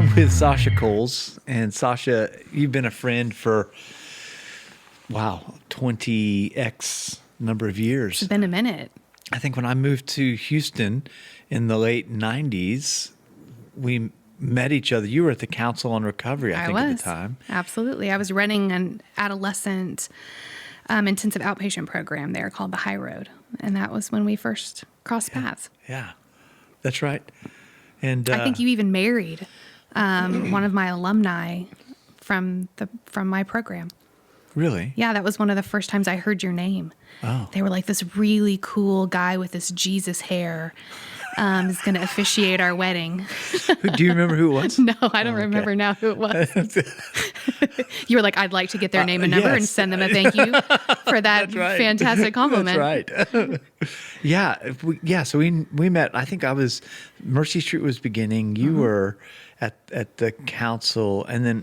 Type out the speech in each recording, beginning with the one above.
I'm with Sasha Coles. And Sasha, you've been a friend for, 20x number of years. It's been a minute. I think when I moved to Houston in the late 90s, we met each other. You were at the Council on Recovery, I think, at the time. Absolutely. I was running an adolescent intensive outpatient program there called the High Road. And that was when we first crossed paths. Yeah, that's right. And I think you even married one of my alumni from my program. Really? Yeah, that was one of the first times I heard your name. Oh. They were like, this really cool guy with this Jesus hair is going to officiate our wedding. Do you remember who it was? No, I don't remember now who it was. You were like, I'd like to get their name and number and send them a thank you for that fantastic compliment. That's right. So we met. I think Mercy Street was beginning. You were at the council, and then,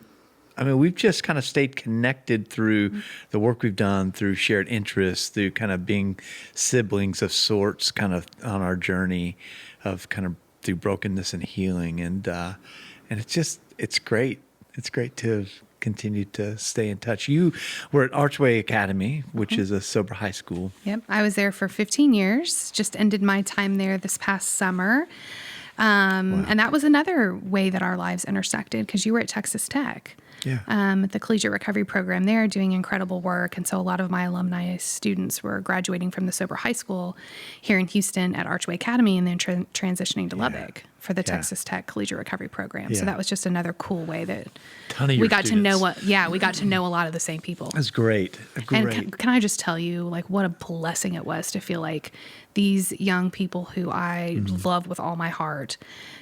we've just kind of stayed connected through the work we've done, through shared interests, through kind of being siblings of sorts, kind of on our journey of kind of through brokenness and healing. And it's great. It's great to continue to stay in touch. You were at Archway Academy, which is a sober high school. Yep. I was there for 15 years, just ended my time there this past summer. And that was another way that our lives intersected, because you were at Texas Tech. Yeah. At the Collegiate Recovery Program there, doing incredible work. And so a lot of my alumni students were graduating from the sober high school here in Houston at Archway Academy, and then transitioning to Lubbock for the Texas Tech Collegiate Recovery Program. So that was just another cool way that we got to know we got to know a lot of the same people. That's great. And can I just tell you, like, what a blessing it was to feel like these young people who I love with all my heart,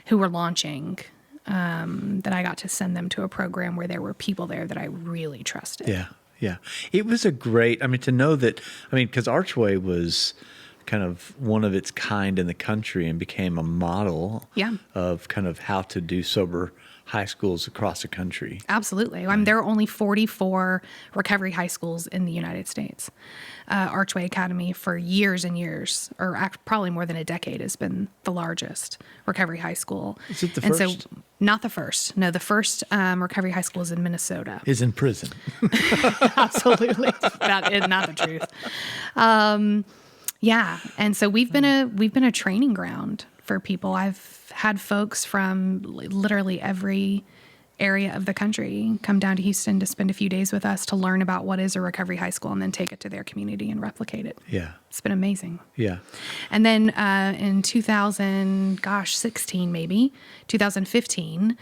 who were launching, that I got to send them to a program where there were people there that I really trusted. Yeah. Yeah. It was a great, to know that, because Archway was kind of one of its kind in the country and became a model of kind of how to do sober high schools across the country. Absolutely. There are only 44 recovery high schools in the United States. Archway Academy for years and years, or probably more than a decade, has been the largest recovery high school. Is it the first? And so, not the first. No, the first recovery high school is in Minnesota. Is in prison. Absolutely. That is not the truth. And so we've been a training ground for people. I've had folks from literally every area of the country come down to Houston to spend a few days with us to learn about what is a recovery high school, and then take it to their community and replicate it. Yeah. It's been amazing. Yeah. And then in 2015,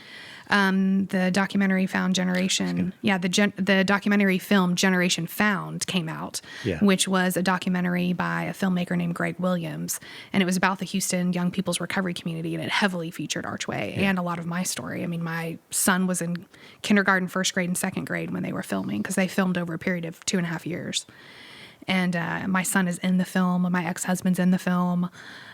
the documentary the documentary film Generation Found came out, which was a documentary by a filmmaker named Greg Williams. And it was about the Houston young people's recovery community, and it heavily featured Archway and a lot of my story. My son was in kindergarten, first grade, and second grade when they were filming, because they filmed over a period of 2.5 years. And my son is in the film, and my ex-husband's in the film,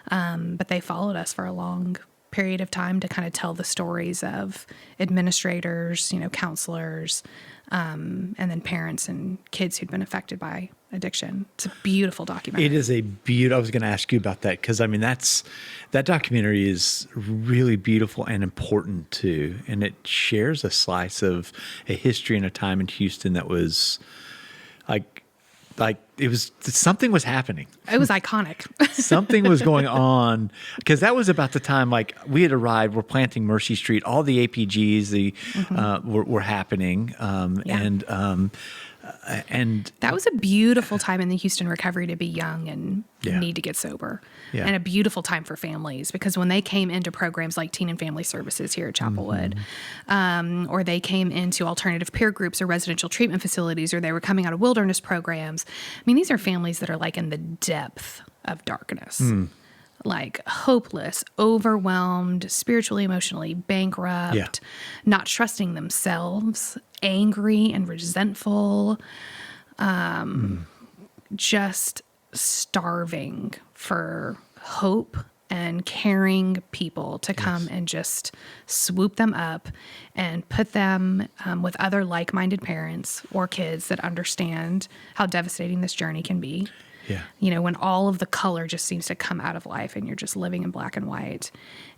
but they followed us for a long period of time to kind of tell the stories of administrators, counselors, and then parents and kids who'd been affected by addiction. It's a beautiful documentary. It is I was going to ask you about that, because that documentary is really beautiful and important too, and it shares a slice of a history and a time in Houston that was like something was happening. It was iconic. Something was going on, because that was about the time, we had arrived, we're planting Mercy Street, all the APGs were happening. And that was a beautiful time in the Houston recovery to be young and need to get sober. Yeah. And a beautiful time for families, because when they came into programs like Teen and Family Services here at Chapelwood, or they came into alternative peer groups or residential treatment facilities, or they were coming out of wilderness programs, these are families that are in the depth of darkness. Hopeless, overwhelmed, spiritually, emotionally bankrupt, not trusting themselves, angry and resentful, just starving for hope and caring people to come and just swoop them up and put them with other like-minded parents or kids that understand how devastating this journey can be. Yeah. When all of the color just seems to come out of life and you're just living in black and white.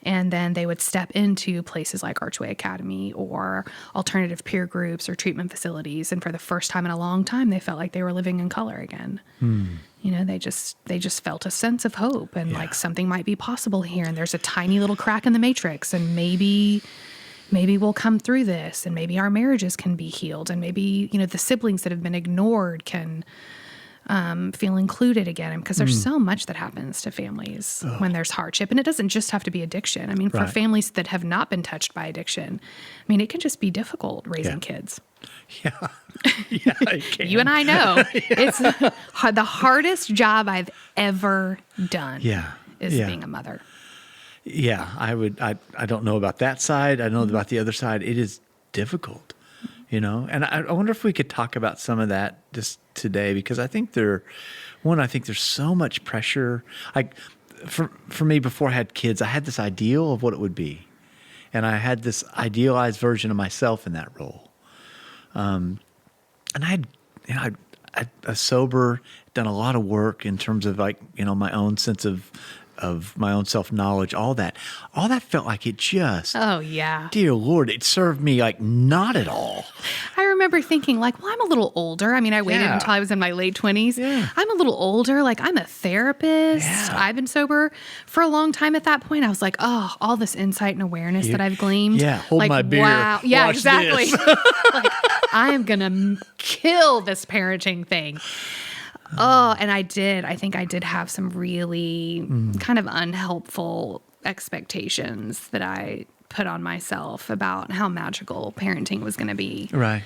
And then they would step into places like Archway Academy or alternative peer groups or treatment facilities. And for the first time in a long time, they felt like they were living in color again. They just felt a sense of hope and like something might be possible here. And there's a tiny little crack in the matrix, and maybe we'll come through this, and maybe our marriages can be healed, and maybe, the siblings that have been ignored can feel included again. Because there's so much that happens to families when there's hardship. And it doesn't just have to be addiction. I mean, for families that have not been touched by addiction, it can just be difficult raising kids. Yeah. Yeah, it can. You and I know. It's the hardest job I've ever done is being a mother. Yeah, I don't know about that side. I know about the other side. It is difficult, and I wonder if we could talk about some of that just today, because I think there's so much pressure. Like for me, before I had kids, I had this ideal of what it would be. And I had this idealized version of myself in that role. And I was sober, done a lot of work in terms of my own sense of my own self-knowledge, all that felt like it just, dear Lord, it served me like not at all. I remember thinking well, I'm a little older. I waited until I was in my late 20s. Yeah. I'm a little older. I'm a therapist. Yeah. I've been sober for a long time at that point. I was like, oh, all this insight and awareness that I've gleaned. Yeah, hold my beer. Wow. Yeah, Watch exactly. This. I am going to kill this parenting thing. Oh, and I did. I think I did have some really kind of unhelpful expectations that I put on myself about how magical parenting was going to be. Right.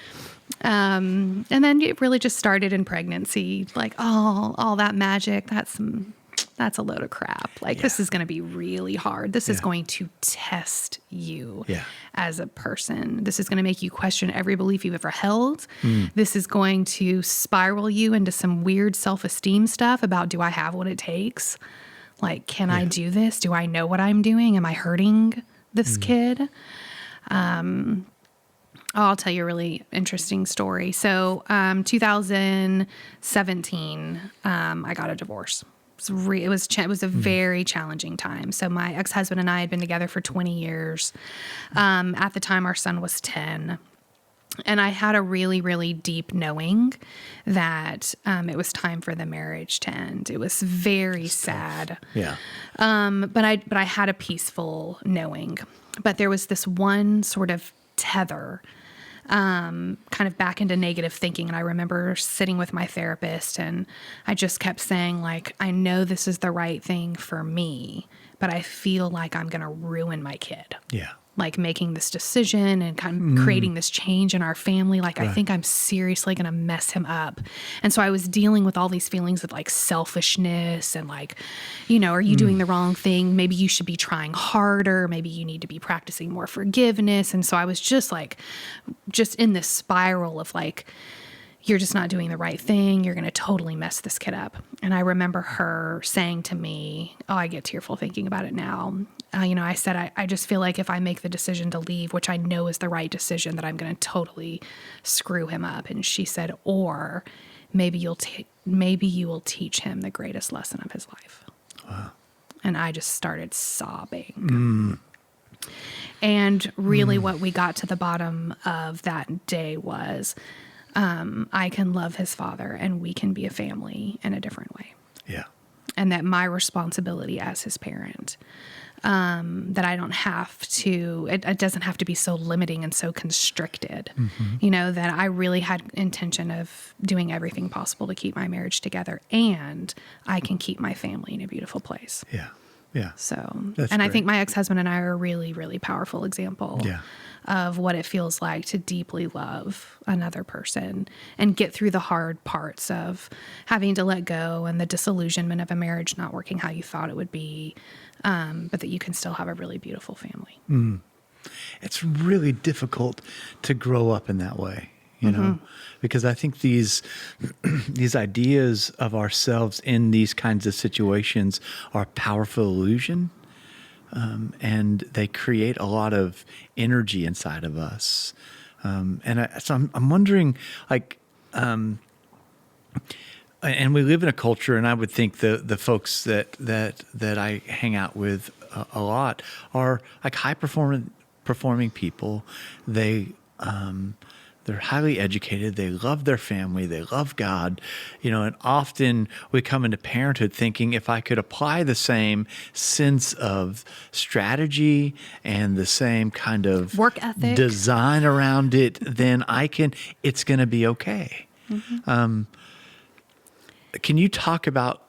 And then it really just started in pregnancy. All that magic, that's a load of crap. This is going to be really hard. This is going to test you as a person. This is going to make you question every belief you've ever held. This is going to spiral you into some weird self-esteem stuff about, do I have what it takes? Can I do this? Do I know what I'm doing? Am I hurting this kid? I'll tell you a really interesting story. So 2017, I got a divorce. It was a very challenging time. So my ex-husband and I had been together for 20 years. At the time, our son was 10. And I had a really, really deep knowing that it was time for the marriage to end. It was very sad. Yeah. But I had a peaceful knowing. But there was this one sort of tether kind of back into negative thinking. And I remember sitting with my therapist, and I just kept saying, I know this is the right thing for me, but I feel like I'm going to ruin my kid. Yeah. Making this decision and kind of creating this change in our family. I think I'm seriously going to mess him up. And so I was dealing with all these feelings of selfishness and are you doing the wrong thing? Maybe you should be trying harder. Maybe you need to be practicing more forgiveness. And so I was just in this spiral of you're just not doing the right thing. You're going to totally mess this kid up. And I remember her saying to me, I get tearful thinking about it now. I said, I just feel like if I make the decision to leave, which I know is the right decision, that I'm going to totally screw him up. And she said, or maybe you will teach him the greatest lesson of his life. Wow. And I just started sobbing. And really what we got to the bottom of that day was, I can love his father and we can be a family in a different way. Yeah. And that my responsibility as his parent, that I don't have to, it doesn't have to be so limiting and so constricted, that I really had intention of doing everything possible to keep my marriage together, and I can keep my family in a beautiful place. Yeah. Yeah. So, and great. I think my ex-husband and I are a really, really powerful example of what it feels like to deeply love another person and get through the hard parts of having to let go and the disillusionment of a marriage not working how you thought it would be, but that you can still have a really beautiful family. It's really difficult to grow up in that way. Because I think these ideas of ourselves in these kinds of situations are a powerful illusion, and they create a lot of energy inside of us. So I'm wondering, and we live in a culture, and I would think the folks that I hang out with a lot are like high performing people. They're highly educated. They love their family. They love God, and often we come into parenthood thinking if I could apply the same sense of strategy and the same kind of work ethic, design around it, then it's going to be okay. Mm-hmm. Can you talk about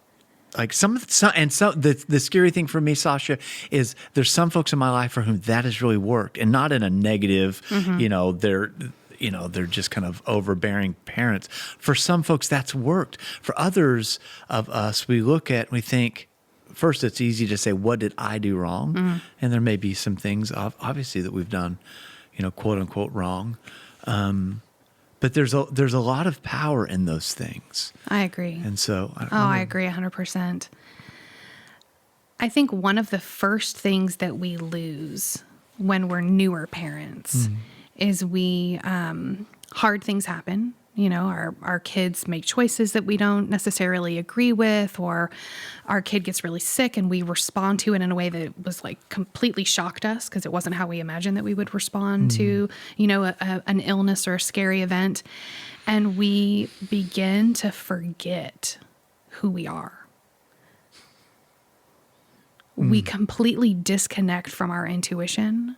like the scary thing for me, Sasha, is there's some folks in my life for whom that has really worked, and not in a negative, they're just kind of overbearing parents. For some folks, that's worked. For others of us, we look at and we think, first, it's easy to say, what did I do wrong? Mm. And there may be some things, obviously, that we've done, quote unquote, wrong. But there's a lot of power in those things. I agree. And so, I agree 100%. I think one of the first things that we lose when we're newer parents is hard things happen. Our kids make choices that we don't necessarily agree with, or our kid gets really sick and we respond to it in a way that was like completely shocked us because it wasn't how we imagined that we would respond to, an illness or a scary event. And we begin to forget who we are. We completely disconnect from our intuition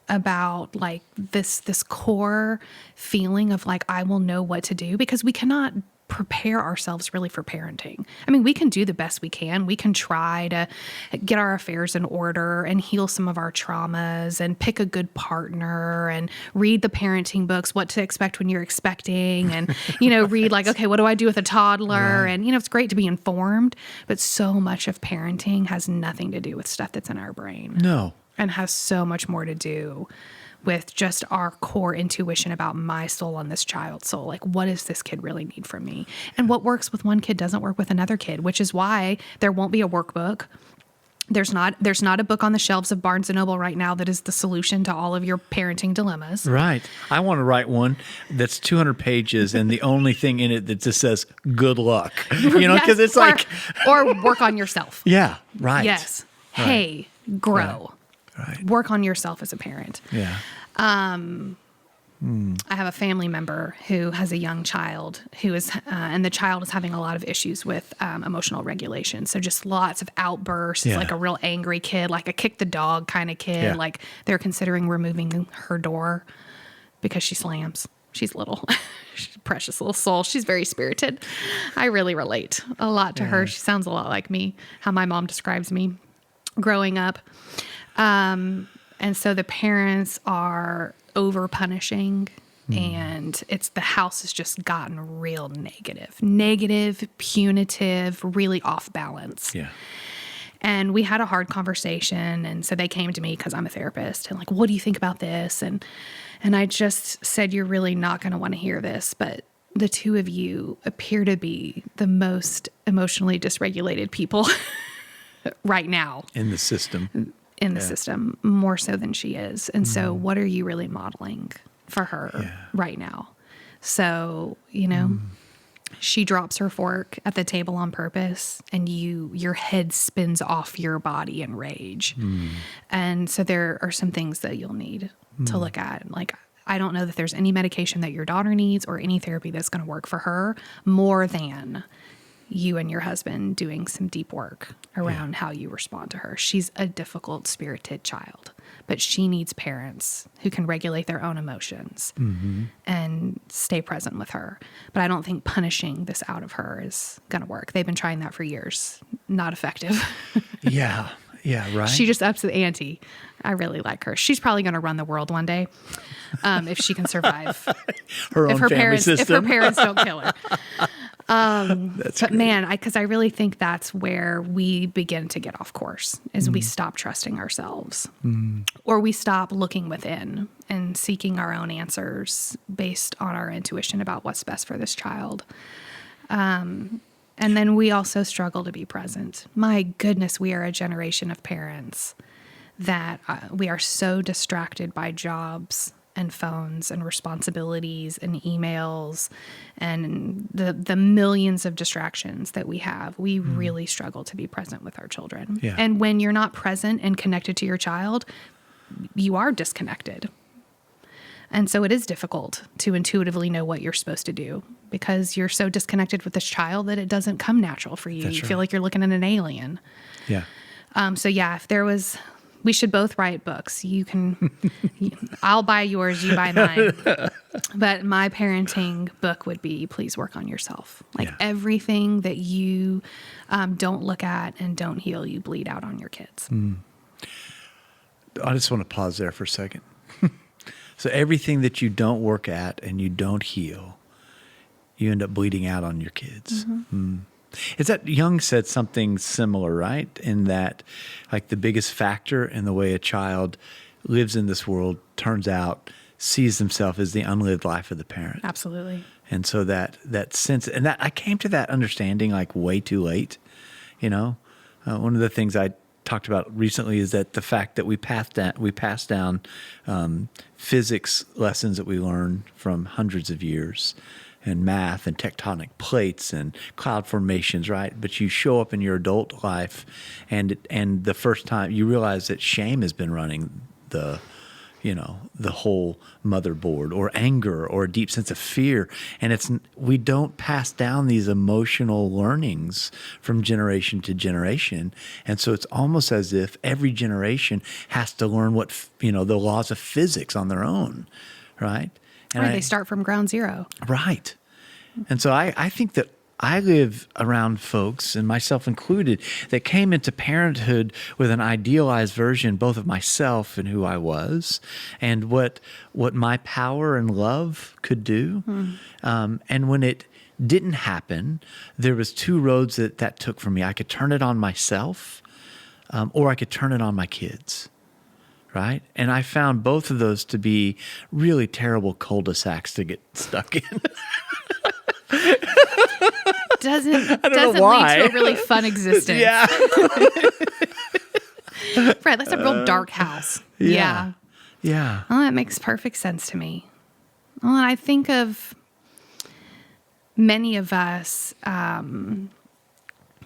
about like this core feeling of like, I will know what to do, because we cannot prepare ourselves really for parenting. I mean, we can do the best we can. We can try to get our affairs in order and heal some of our traumas and pick a good partner and read the parenting books, What to Expect When You're Expecting, and, read like, okay, what do I do with a toddler? Right. And, it's great to be informed, but so much of parenting has nothing to do with stuff that's in our brain. No. And has so much more to do with just our core intuition about my soul and this child's soul. Like, what does this kid really need from me? And what works with one kid doesn't work with another kid, which is why there won't be a workbook. There's not a book on the shelves of Barnes & Noble right now that is the solution to all of your parenting dilemmas. Right. I want to write one that's 200 pages and the only thing in it that just says good luck. Because it's or work on yourself. Yeah, right. Yes. Right. Hey, grow. Right. Work on yourself as a parent. Yeah. I have a family member who has a young child who is, and the child is having a lot of issues with emotional regulation. So just lots of outbursts, like a real angry kid, like a kick the dog kind of kid. Yeah. Like they're considering removing her door because she slams. She's little. She's a precious little soul. She's very spirited. I really relate a lot to her. She sounds a lot like me, how my mom describes me growing up. And so the parents are over punishing, and the house has just gotten real negative, punitive, really off balance. Yeah. And we had a hard conversation. And so they came to me because I'm a therapist and like, what do you think about this? And I just said, you're really not going to want to hear this, but the two of you appear to be the most emotionally dysregulated people right now. In the system. System, more so than she is. And so what are you really modeling for her right now? So, she drops her fork at the table on purpose, and your head spins off your body in rage. And so there are some things that you'll need to look at. Like, I don't know that there's any medication that your daughter needs or any therapy that's going to work for her more than you and your husband doing some deep work around how you respond to her. She's a difficult spirited child, but she needs parents who can regulate their own emotions and stay present with her. But I don't think punishing this out of her is going to work. They've been trying that for years. Not effective. Yeah, right. She just ups the ante. I really like her. She's probably going to run the world one day if she can survive. Her parents don't kill her. But man, because I really think that's where we begin to get off course, is we stop trusting ourselves, or we stop looking within and seeking our own answers based on our intuition about what's best for this child. And then we also struggle to be present. My goodness, we are a generation of parents that we are so distracted by jobs and phones and responsibilities and emails and the millions of distractions that we have, we really struggle to be present with our children. Yeah. And when you're not present and connected to your child, you are disconnected. And so it is difficult to intuitively know what you're supposed to do because you're so disconnected with this child that it doesn't come natural for you. That's You right. feel like you're looking at an alien. Yeah. So yeah, if there was, we should both write books. You can, I'll buy yours, you buy mine. But my parenting book would be, please work on yourself. Like everything that you don't look at and don't heal, you bleed out on your kids. I just want to pause there for a second. So everything that you don't work at and you don't heal, you end up bleeding out on your kids. Is that Jung said something similar, right? In that, like, the biggest factor in the way a child lives in this world turns out sees himself as the unlived life of the parent. Absolutely. And so that sense, and that I came to that understanding like way too late. You know, one of the things I talked about recently is that the fact that we pass down physics lessons that we learned from hundreds of years, and math and tectonic plates and cloud formations, right? But you show up in your adult life, and the first time you realize that shame has been running the whole motherboard, or anger, or a deep sense of fear. And we don't pass down these emotional learnings from generation to generation. And so it's almost as if every generation has to learn the laws of physics on their own, right? And Right, they start from ground zero. Right. And so I think that I live around folks, and myself included, that came into parenthood with an idealized version both of myself and who I was, and what my power and love could do. And when it didn't happen, there was two roads that took for me. I could turn it on myself, or I could turn it on my kids. Right? And I found both of those to be really terrible cul-de-sacs to get stuck in. Doesn't know lead why. to a really fun existence. Yeah. Right, that's a real dark house. Yeah. Well, that makes perfect sense to me. Well, and I think of many of us come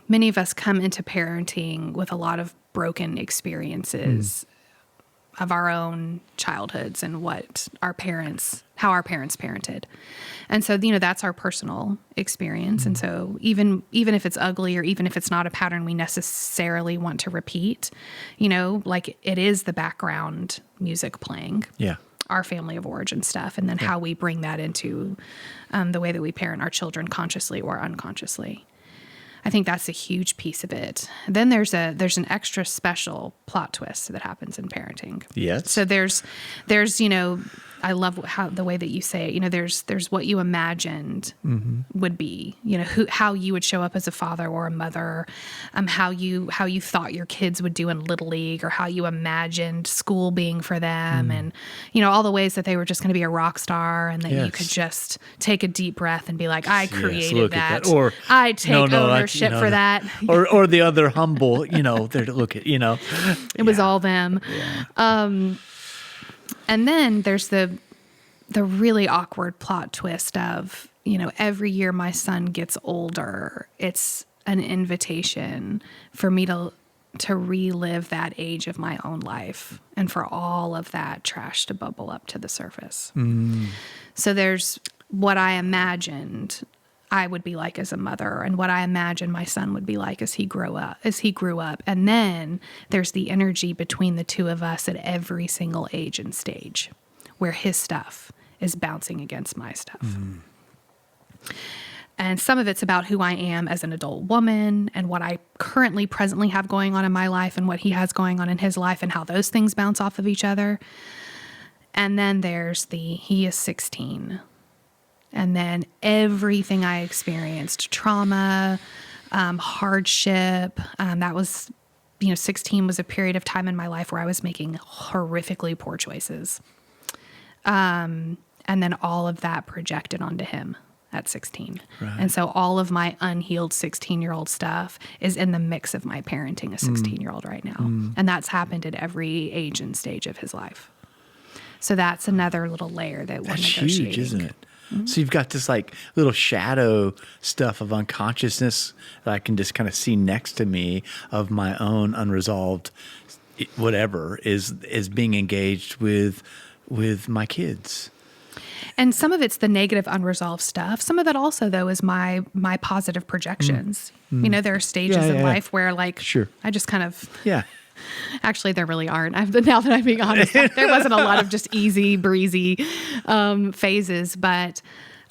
into parenting with a lot of broken experiences of our own childhoods and how our parents parented. And so, that's our personal experience. And so even if it's ugly, or even if it's not a pattern we necessarily want to repeat, like, it is the background music playing. Yeah. Our family of origin stuff, and then how we bring that into the way that we parent our children, consciously or unconsciously. I think that's a huge piece of it. Then there's an extra special plot twist that happens in parenting. Yes. So there's I love the way that you say it. There's what you imagined would be. How you would show up as a father or a mother, how you thought your kids would do in Little League, or how you imagined school being for them, and all the ways that they were just going to be a rock star, and that you could just take a deep breath and be like, I created look that. at that. Or I take ownership for that. Or the other humble, there to look at, It was all them. Yeah. And then there's the really awkward plot twist of, every year my son gets older, it's an invitation for me to relive that age of my own life, and for all of that trash to bubble up to the surface. So there's what I imagined I would be like as a mother, and what I imagined my son would be like as he grew up. And then there's the energy between the two of us at every single age and stage, where his stuff is bouncing against my stuff. And some of it's about who I am as an adult woman, and what I presently have going on in my life, and what he has going on in his life, and how those things bounce off of each other. And then there's he is 16. And then everything I experienced, trauma, hardship, that was, 16 was a period of time in my life where I was making horrifically poor choices. And then all of that projected onto him at 16. Right. And so all of my unhealed 16-year-old stuff is in the mix of my parenting a 16-year-old right now. And that's happened at every age and stage of his life. So that's another little layer that we're That's negotiating. huge, isn't it? So you've got this like little shadow stuff of unconsciousness that I can just kind of see next to me of my own unresolved whatever is being engaged with my kids. And some of it's the negative unresolved stuff. Some of it also, though, is my positive projections. You know, there are stages in life where, like, Sure. I just kind of, Yeah. actually, there really aren't. Now that I'm being honest, there wasn't a lot of just easy breezy phases. But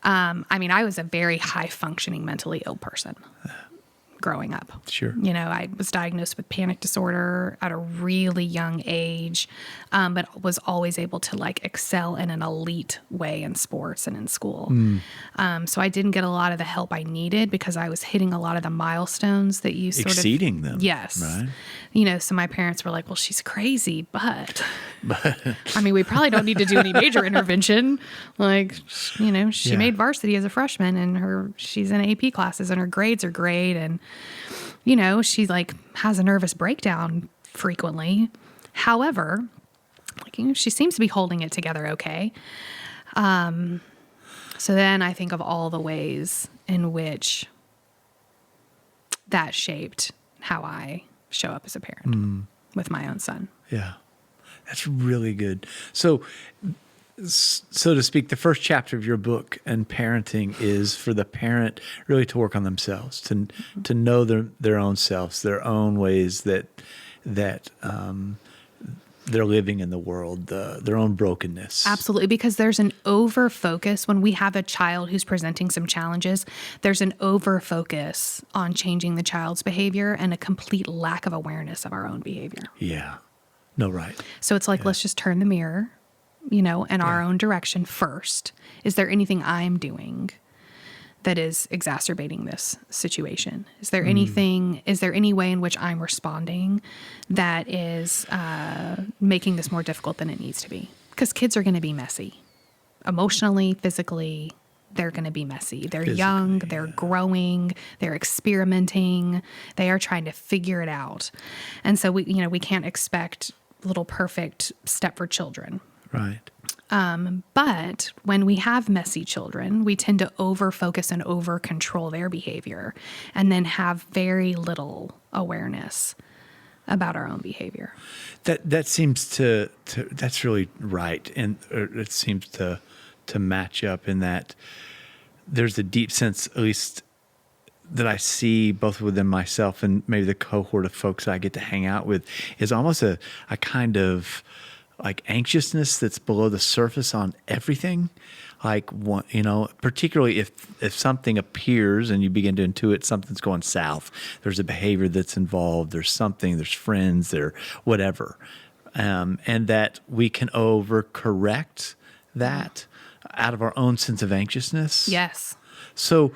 I mean, I was a very high functioning mentally ill person growing up. Sure. You know, I was diagnosed with panic disorder at a really young age, but was always able to like excel in an elite way in sports and in school. So I didn't get a lot of the help I needed because I was hitting a lot of the milestones that you sort Exceeding of... them. Yes. Right. You know, so my parents were like, well, she's crazy, but I mean, we probably don't need to do any major intervention. Like, you know, she made varsity as a freshman and she's in AP classes and her grades are great. And, you know, she like has a nervous breakdown frequently. However, like, you know, she seems to be holding it together okay. So then I think of all the ways in which that shaped how I show up as a parent with my own son. Yeah. That's really good. So to speak, the first chapter of your book and parenting is for the parent really to work on themselves, to know their own selves, their own ways that they're living in the world, their own brokenness. Absolutely, because there's an over focus when we have a child who's presenting some challenges. There's an over focus on changing the child's behavior and a complete lack of awareness of our own behavior. Yeah. No, right. So it's like, let's just turn the mirror, you know, in our own direction first. Is there anything I'm doing that is exacerbating this situation? Is there is there any way in which I'm responding that is making this more difficult than it needs to be? Because kids are going to be messy. Emotionally, physically, they're going to be messy. They're young, they're growing, they're experimenting, they are trying to figure it out. And so we can't expect little perfect Stepford children. Right. But when we have messy children, we tend to over-focus and over-control their behavior and then have very little awareness about our own behavior. That seems to that's really right. And it seems to match up in that there's a deep sense, at least that I see both within myself and maybe the cohort of folks I get to hang out with, is almost a kind of like anxiousness that's below the surface on everything. Like, you know, particularly if something appears and you begin to intuit something's going south, there's a behavior that's involved, there's friends, there, whatever. And that we can overcorrect that out of our own sense of anxiousness. Yes. So,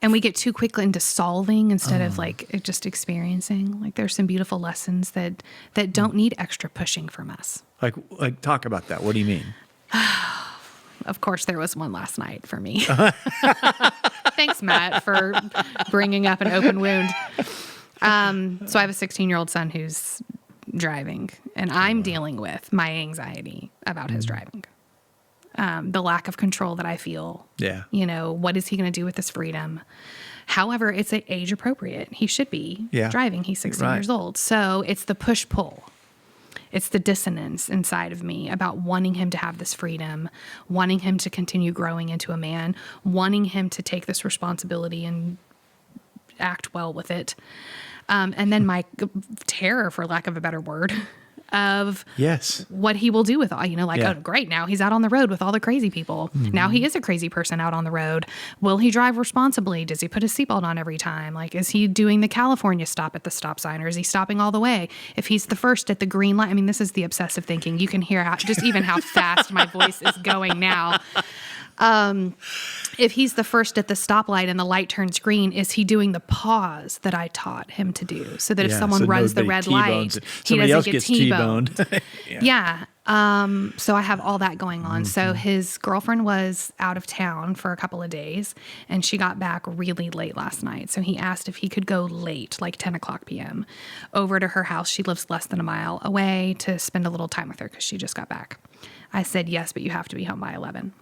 and we get too quickly into solving instead of like just experiencing. Like there's some beautiful lessons that don't need extra pushing from us. Like talk about that. What do you mean? Of course, there was one last night for me. Thanks, Matt, for bringing up an open wound. So I have a 16-year-old son who's driving, and I'm dealing with my anxiety about his driving. The lack of control that I feel. Yeah. You know, what is he going to do with this freedom? However, it's age appropriate. He should be driving. He's 16 years old. So it's the push-pull. It's the dissonance inside of me about wanting him to have this freedom, wanting him to continue growing into a man, wanting him to take this responsibility and act well with it. And then my terror, for lack of a better word, of what he will do with all, oh, great. Now he's out on the road with all the crazy people. Mm-hmm. Now he is a crazy person out on the road. Will he drive responsibly? Does he put his seatbelt on every time? Like, is he doing the California stop at the stop sign, or is he stopping all the way? If he's the first at the green light, I mean, this is the obsessive thinking. You can hear how fast my voice is going now. If he's the first at the stoplight and the light turns green, is he doing the pause that I taught him to do? So that if someone runs the red light, he doesn't get T-boned. So I have all that going on. So his girlfriend was out of town for a couple of days, and she got back really late last night. So he asked if he could go late, like 10 o'clock p.m., over to her house. She lives less than a mile away, to spend a little time with her because she just got back. I said, yes, but you have to be home by 11.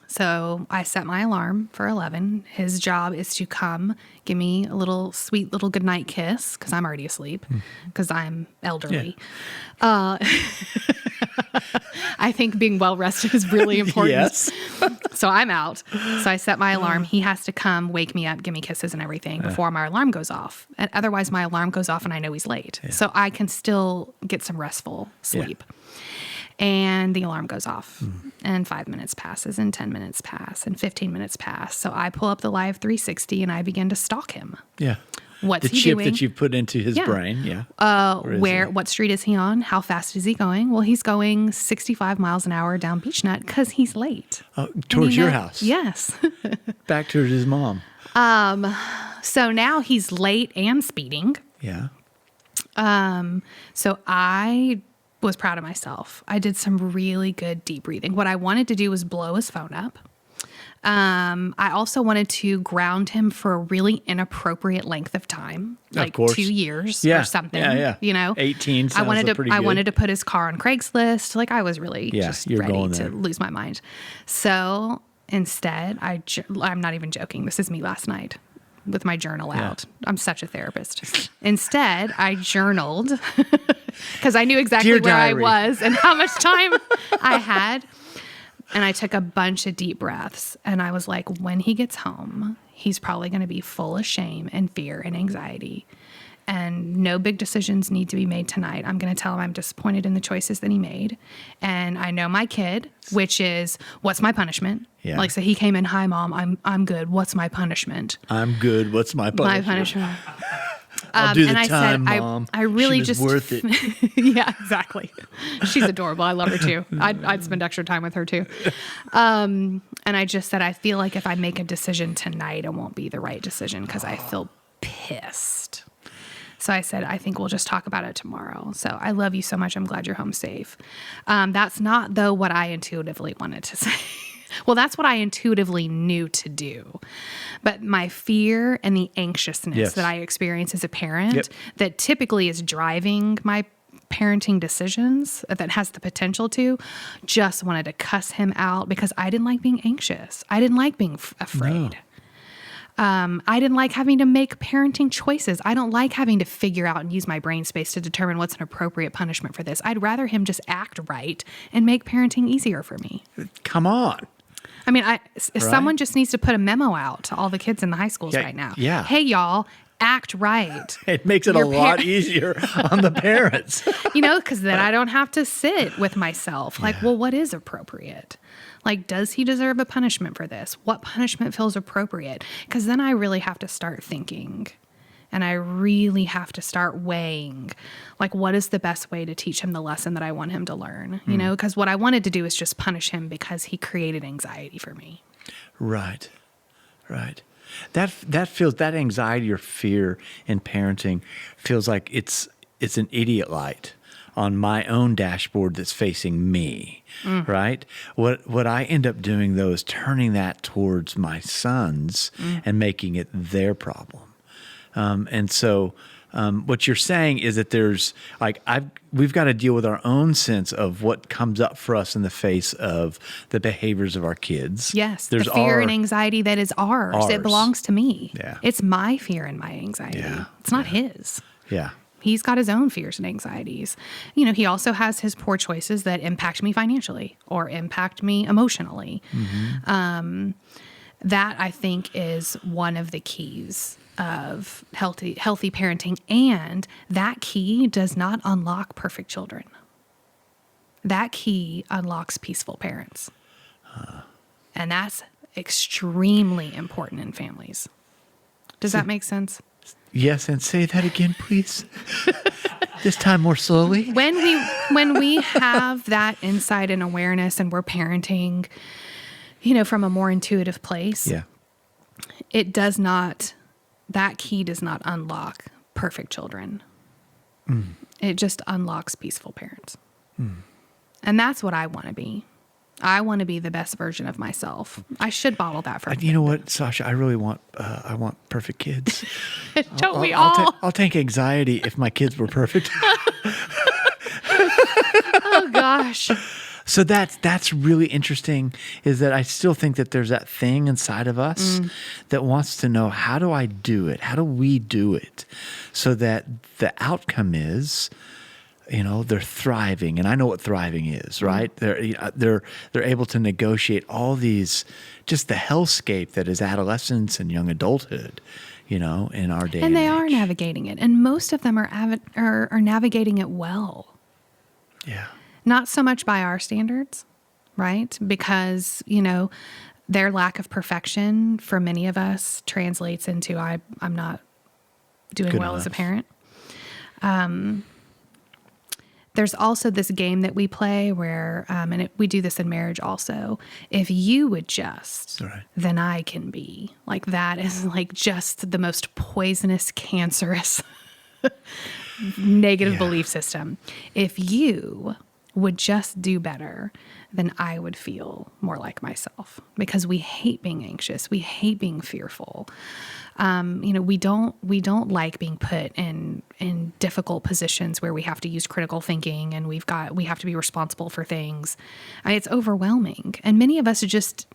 So I set my alarm for 11. His job is to come give me a little sweet little goodnight kiss, because I'm already asleep, because I'm elderly. Yeah. I think being well rested is really important. Yes. So I'm out. So I set my alarm. He has to come, wake me up, give me kisses and everything before my alarm goes off. And otherwise my alarm goes off and I know he's late. Yeah. So I can still get some restful sleep. Yeah. And the alarm goes off, and 5 minutes passes, and 10 minutes pass, and 15 minutes pass. So I pull up the Live 360 and I begin to stalk him. Yeah. What's he chip doing? that you put into his brain. Yeah. What street is he on? How fast is he going? Well, he's going 65 miles an hour down Beechnut because he's late. Towards your house. Yes. Back towards his mom. So now he's late and speeding. Yeah. So I was proud of myself. I did some really good deep breathing. What I wanted to do was blow his phone up. I also wanted to ground him for a really inappropriate length of time, like 2 years or something. Yeah. You know, 18 sounds pretty good. I wanted to put his car on Craigslist. Like I was really just ready to lose my mind. So instead, I'm not even joking. This is me last night with my journal out. I'm such a therapist. Instead, I journaled because I knew exactly where I was and how much time I had. And I took a bunch of deep breaths, and I was like, when he gets home, he's probably going to be full of shame and fear and anxiety. And no big decisions need to be made tonight. I'm going to tell him I'm disappointed in the choices that he made. And I know my kid, which is, what's my punishment? Yeah. Like, so he came in, hi, Mom, I'm good. What's my punishment? I'm good. What's my punishment? My punishment. I'll do the and time, I said, Mom. I really she was worth it. Yeah, exactly. She's adorable. I love her too. I'd spend extra time with her too. And I just said, I feel like if I make a decision tonight, it won't be the right decision because I feel pissed. So I said, I think we'll just talk about it tomorrow. So I love you so much. I'm glad you're home safe. That's not, though, what I intuitively wanted to say. Well, that's what I intuitively knew to do. But my fear and the anxiousness that I experience as a parent that typically is driving my parenting decisions, that has the potential to, just wanted to cuss him out because I didn't like being anxious. I didn't like being afraid. No. I didn't like having to make parenting choices. I don't like having to figure out and use my brain space to determine what's an appropriate punishment for this. I'd rather him just act right and make parenting easier for me. Come on. I mean, someone just needs to put a memo out to all the kids in the high schools right now. Yeah. Hey, y'all, act right. It makes it a lot easier on the parents. Because then I don't have to sit with myself. Like, well, what is appropriate? Like, does he deserve a punishment for this? What punishment feels appropriate? Because then I really have to start thinking. And I really have to start weighing, like, what is the best way to teach him the lesson that I want him to learn? You know, because what I wanted to do is just punish him because he created anxiety for me. Right. That feels, that anxiety or fear in parenting feels like it's an idiot light on my own dashboard that's facing me, right? What I end up doing, though, is turning that towards my sons and making it their problem. And so what you're saying is that there's we've got to deal with our own sense of what comes up for us in the face of the behaviors of our kids. Yes, there's the fear and anxiety that is ours. It belongs to me. Yeah. It's my fear and my anxiety. Yeah. It's not his. Yeah. He's got his own fears and anxieties. He also has his poor choices that impact me financially or impact me emotionally. Mm-hmm. That, I think, is one of the keys of healthy parenting, and that key does not unlock perfect children. That key unlocks peaceful parents. And that's extremely important in families. Does that make sense? Yes, and say that again, please. This time more slowly. When we have that insight and awareness and we're parenting, from a more intuitive place, that key does not unlock perfect children. It just unlocks peaceful parents. And And that's what I want to be. I want to be the best version of myself. I should bottle that for You know what, Sasha? I really want I want perfect kids. Don't we all? I'll take anxiety if my kids were perfect. Oh gosh. So that's really interesting, is that I still think that there's that thing inside of us that wants to know, how do I do it? How do we do it so that the outcome is, they're thriving, and I know what thriving is, right? They're able to negotiate all these, just the hellscape that is adolescence and young adulthood, in our day. And they age. are navigating it, and most of them are navigating it well. Yeah. Not so much by our standards, right? Because, their lack of perfection for many of us translates into I'm not doing Good well enough. as a parent. There's also this game that we play where, we do this in marriage also. If you would just, Right. then I can be. Like, that is like just the most poisonous, cancerous, negative Yeah. belief system. If you would just do better, then I would feel more like myself, because we hate being anxious. We hate being fearful. We don't like being put in difficult positions where we have to use critical thinking and we have to be responsible for things. It's overwhelming. And many of us just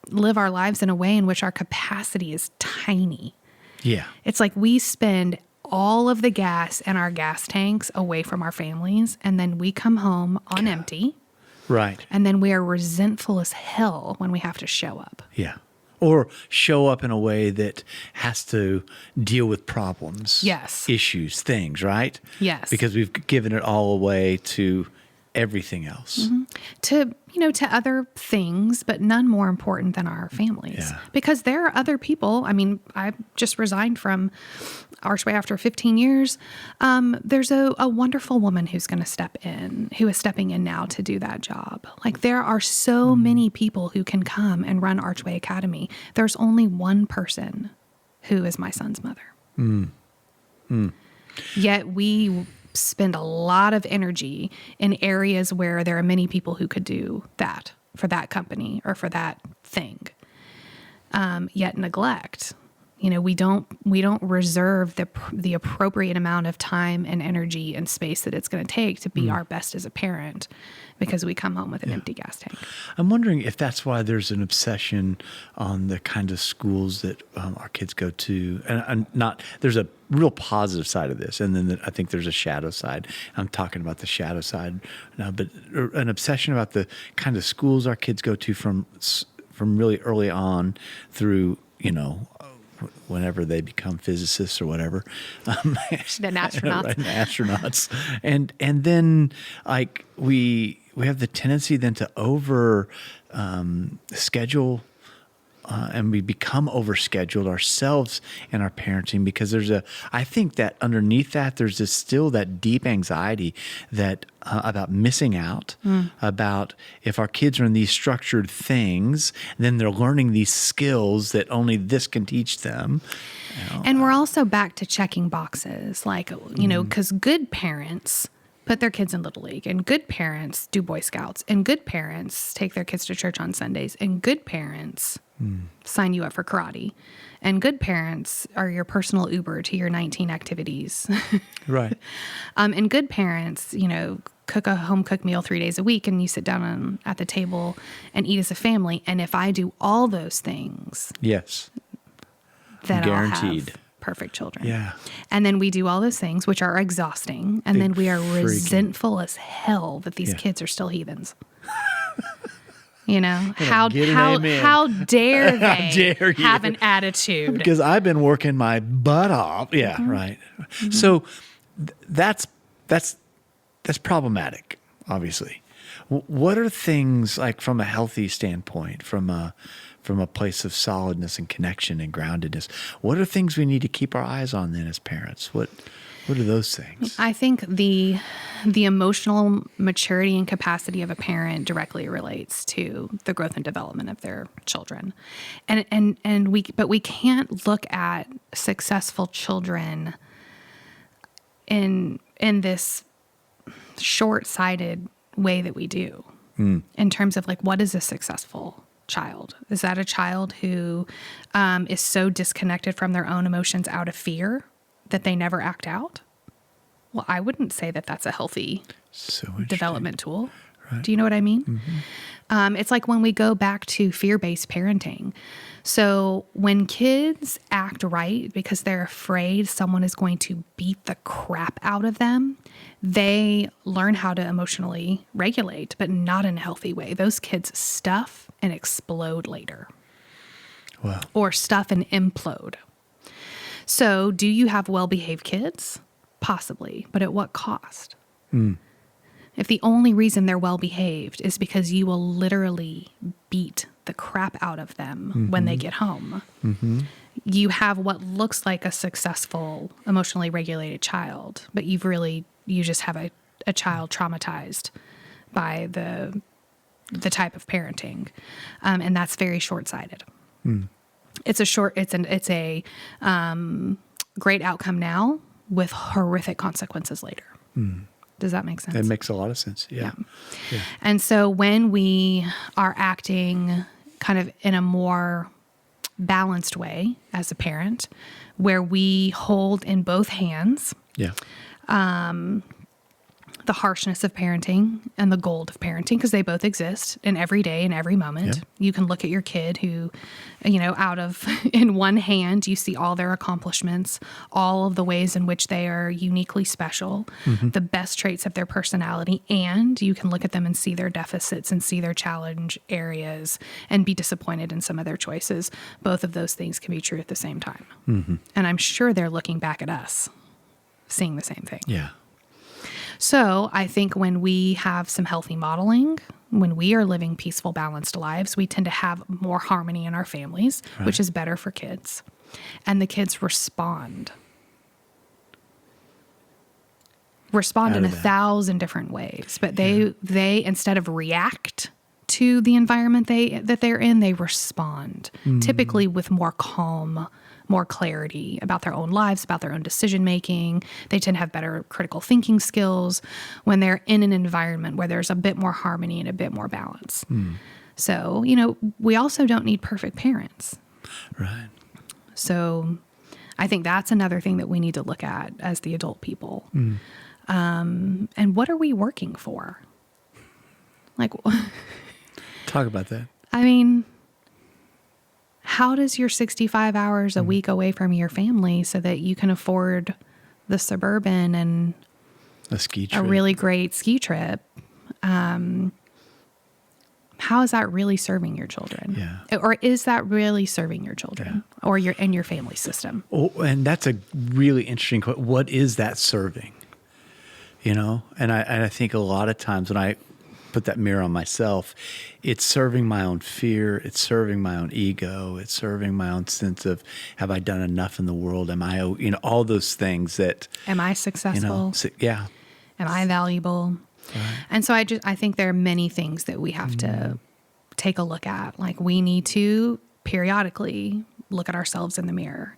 live our lives in a way in which our capacity is tiny. Yeah. It's like we spend all of the gas in our gas tanks away from our families, and then we come home on empty, Right. and then we are resentful as hell when we have to show up. Yeah. Or show up in a way that has to deal with problems. Yes. Issues, things, right? Yes. Because we've given it all away to everything else. To other things, but none more important than our families. Yeah. Because there are other people. I mean, I just resigned from Archway after 15 years. There's a wonderful woman who is stepping in now to do that job. Like, there are so many people who can come and run Archway Academy. There's only one person who is my son's mother. Yet we spend a lot of energy in areas where there are many people who could do that for that company or for that thing. Yet neglect. We don't reserve the appropriate amount of time and energy and space that it's going to take to be our best as a parent, because we come home with an empty gas tank. I'm wondering if that's why there's an obsession on the kind of schools that our kids go to, and there's a real positive side of this, and then I think there's a shadow side. I'm talking about the shadow side now, but an obsession about the kind of schools our kids go to from really early on through, whenever they become physicists or whatever. And astronauts. Right, and astronauts. And then, like, we have the tendency then to over schedule, and we become overscheduled ourselves in our parenting, because I think that underneath that, there's still that deep anxiety that about missing out, about if our kids are in these structured things, then they're learning these skills that only this can teach them. And we're also back to checking boxes, like, because good parents put their kids in Little League, and good parents do Boy Scouts, and good parents take their kids to church on Sundays, and good parents sign you up for karate, and good parents are your personal Uber to your 19 activities. Right. And good parents, cook a home-cooked meal 3 days a week, and you sit down at the table and eat as a family. And if I do all those things, Yes. then I'll Guaranteed. have perfect children. Yeah. And then we do all those things, which are exhausting. And then we are freaking- resentful as hell that these Yeah. kids are still heathens. How get an amen. how dare they dare you. have an attitude? Because I've been working my butt off. Yeah, right. So that's problematic, obviously. What are things, like, from a healthy standpoint, from a place of solidness and connection and groundedness? What are things we need to keep our eyes on then as parents? What are those things? I think the emotional maturity and capacity of a parent directly relates to the growth and development of their children. But we can't look at successful children in this short-sighted way that we do in terms of like, what is a successful child? Is that a child who is so disconnected from their own emotions out of fear that they never act out? Well, I wouldn't say that that's a healthy development tool. Right. Do you know what I mean? Mm-hmm. It's like when we go back to fear-based parenting. So when kids act right because they're afraid someone is going to beat the crap out of them, they learn how to emotionally regulate, but not in a healthy way. Those kids stuff and explode later. Wow. Or stuff and implode. So do you have well-behaved kids? Possibly, but at what cost? If the only reason they're well-behaved is because you will literally beat the crap out of them when they get home, you have what looks like a successful, emotionally regulated child, but you just have a child traumatized by the type of parenting, and that's very short-sighted. It's a great outcome now with horrific consequences later. Does that make sense? It makes a lot of sense. Yeah. And so when we are acting kind of in a more balanced way as a parent, where we hold in both hands the harshness of parenting and the gold of parenting, because they both exist in every day and every moment. You can look at your kid who, in one hand, you see all their accomplishments, all of the ways in which they are uniquely special, the best traits of their personality, and you can look at them and see their deficits and see their challenge areas and be disappointed in some of their choices. Both of those things can be true at the same time. And I'm sure they're looking back at us, seeing the same thing. Yeah. So I think when we have some healthy modeling, when we are living peaceful, balanced lives, we tend to have more harmony in our families, which is better for kids. And the kids respond in 1,000 different ways. But they instead of react to the environment that they're in, they respond, typically with more calm, more clarity about their own lives, about their own decision making. They tend to have better critical thinking skills when they're in an environment where there's a bit more harmony and a bit more balance. So, we also don't need perfect parents. Right. So I think that's another thing that we need to look at as the adult people. And what are we working for? Like, talk about that. I mean, how does your 65 hours a week away from your family so that you can afford the Suburban and a ski trip, a really great ski trip? How is that really serving your children? Yeah. Or is that really serving your children or your family system? Oh, and that's a really interesting question. What is that serving? And I think a lot of times when I put that mirror on myself, it's serving my own fear. It's serving my own ego. It's serving my own sense of, have I done enough in the world? Am I, all those things that. Am I successful? Yeah. Am I valuable? Right. And so I think there are many things that we have to take a look at. Like, we need to periodically look at ourselves in the mirror.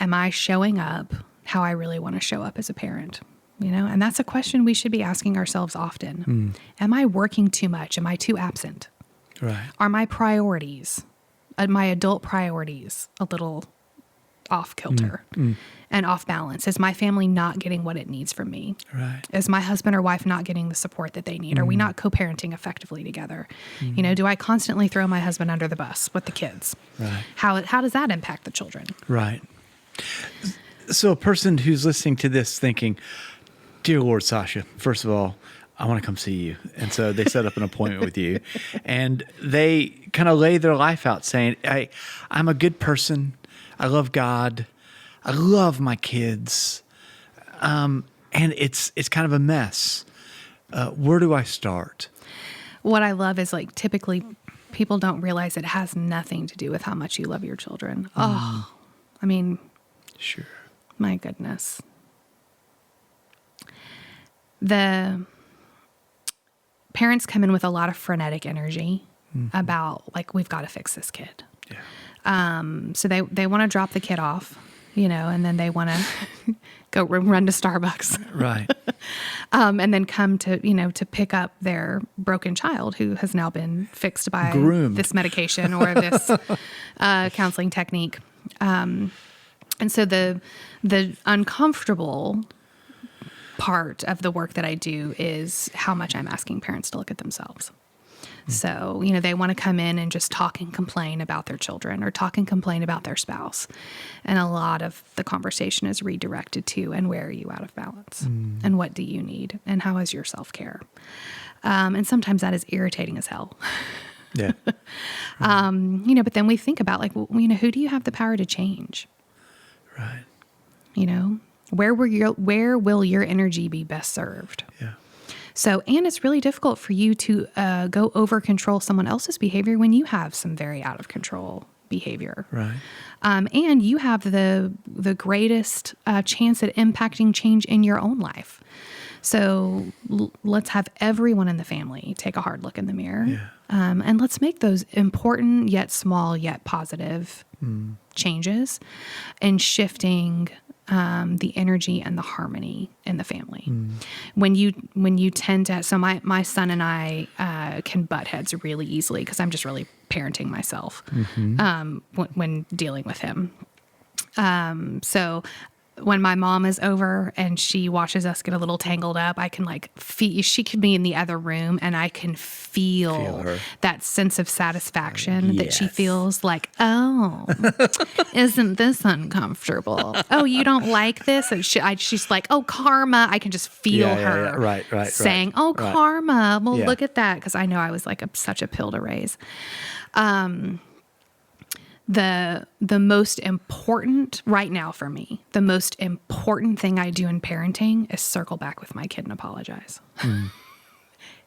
Am I showing up how I really want to show up as a parent? And that's a question we should be asking ourselves often. Am I working too much? Am I too absent? Right. Are my priorities, my adult priorities, a little off kilter and off balance? Is my family not getting what it needs from me? Right. Is my husband or wife not getting the support that they need? Are we not co-parenting effectively together? Do I constantly throw my husband under the bus with the kids? Right. How does that impact the children? Right. So a person who's listening to this thinking, dear Lord, Sasha, first of all, I want to come see you. And so they set up an appointment with you, and they kind of lay their life out saying, I'm a good person. I love God. I love my kids. And it's kind of a mess. Where do I start? What I love is, like, typically people don't realize it has nothing to do with how much you love your children. Oh, I mean, sure. My goodness. The parents come in with a lot of frenetic energy about, like, we've got to fix this kid. Yeah. So they want to drop the kid off, and then they want to go run to Starbucks. Right. and then come to, to pick up their broken child who has now been fixed by Groomed. this medication or this counseling technique. And so the uncomfortable part of the work that I do is how much I'm asking parents to look at themselves. So, they want to come in and just talk and complain about their children or talk and complain about their spouse. And a lot of the conversation is redirected to, and where are you out of balance? And what do you need? And how is your self-care? And sometimes that is irritating as hell. Yeah. But then we think about who do you have the power to change? Right. Where will your energy be best served? Yeah. So, and it's really difficult for you to go over control someone else's behavior when you have some very out of control behavior. Right. And you have the greatest chance at impacting change in your own life. So let's have everyone in the family take a hard look in the mirror. Yeah. And let's make those important yet small yet positive changes and shifting the energy and the harmony in the family. When you tend to, so my son and I can butt heads really easily because I'm just really parenting myself when dealing with him. So when my mom is over and she watches us get a little tangled up, I can feel, she could be in the other room and I can feel that sense of satisfaction that she feels like, oh, isn't this uncomfortable? Oh, you don't like this? And she's like, oh, karma. I can just feel her saying, oh, karma. Well, look at that. Because I know I was such a pill to raise. The most important right now for me, the most important thing I do in parenting is circle back with my kid and apologize.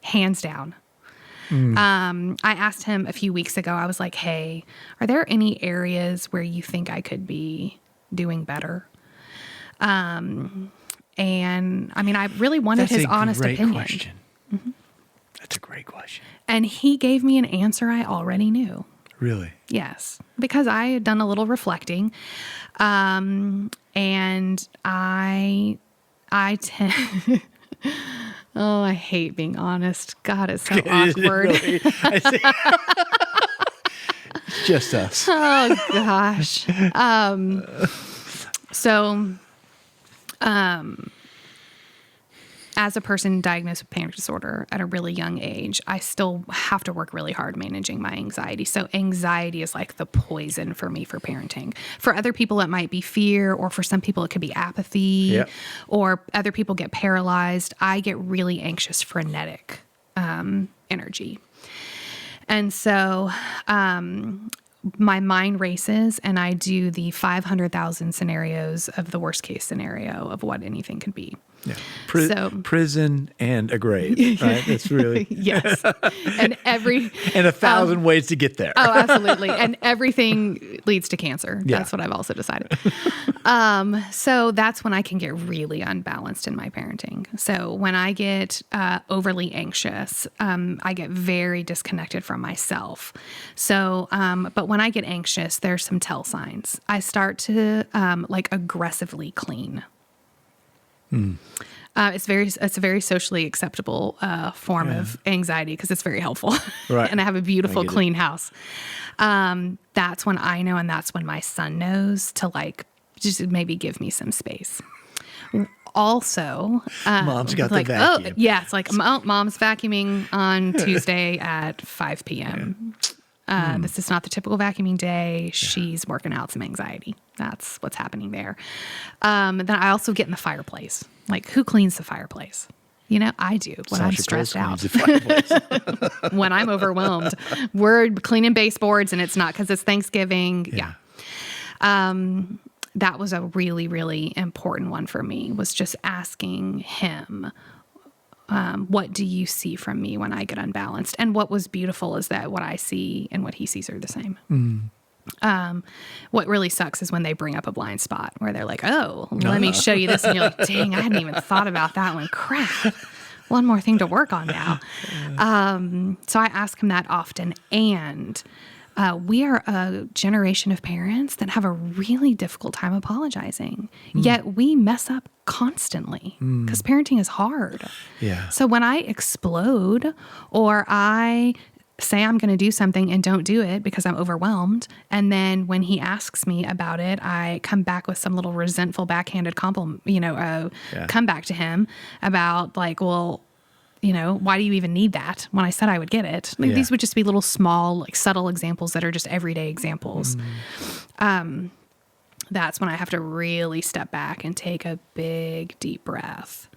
Hands down. I asked him a few weeks ago, I was like, hey, are there any areas where you think I could be doing better? And I mean, I really wanted his honest opinion. Question. That's a great question. And he gave me an answer I already knew. Really? Yes, because I had done a little reflecting, and I tend. Oh, I hate being honest. God, it's so awkward. Really? It's just us. Oh gosh. As a person diagnosed with panic disorder at a really young age, I still have to work really hard managing my anxiety. So anxiety is like the poison for me for parenting. For other people, it might be fear, or for some people, it could be apathy, or other people get paralyzed. I get really anxious, frenetic energy. And so my mind races and I do the 500,000 scenarios of the worst case scenario of what anything could be. Yeah. Prison and a grave, right? That's really... Yes. And and 1,000 ways to get there. Oh, absolutely. And everything leads to cancer. Yeah. That's what I've also decided. So that's when I can get really unbalanced in my parenting. So when I get overly anxious, I get very disconnected from myself. So, but when I get anxious, there's some tell signs. I start to aggressively clean. It's a very socially acceptable form of anxiety because it's very helpful. Right. And I have a beautiful, clean house. That's when I know, and that's when my son knows to just maybe give me some space. Also, Mom's got the vacuum. Oh, yeah, it's like mom's vacuuming on Tuesday at 5 p.m. This is not the typical vacuuming day. She's working out some anxiety. That's what's happening there. Then I also get in the fireplace. Like, who cleans the fireplace? I do when I'm stressed out. When I'm overwhelmed. We're cleaning baseboards, and it's not because it's Thanksgiving. Yeah. That was a really, really important one for me, was just asking him, what do you see from me when I get unbalanced? And what was beautiful is that what I see and what he sees are the same. What really sucks is when they bring up a blind spot where they're like, oh, let me show you this. And you're like, dang, I hadn't even thought about that one. Crap. One more thing to work on now. So I ask him that often. And We are a generation of parents that have a really difficult time apologizing, yet we mess up constantly because parenting is hard. Yeah. So when I explode or I say I'm going to do something and don't do it because I'm overwhelmed, and then when he asks me about it, I come back with some little resentful backhanded compliment, come back to him about like, well, why do you even need that when I said I would get it? Like, these would just be little small, like subtle examples that are just everyday examples. That's when I have to really step back and take a big, deep breath.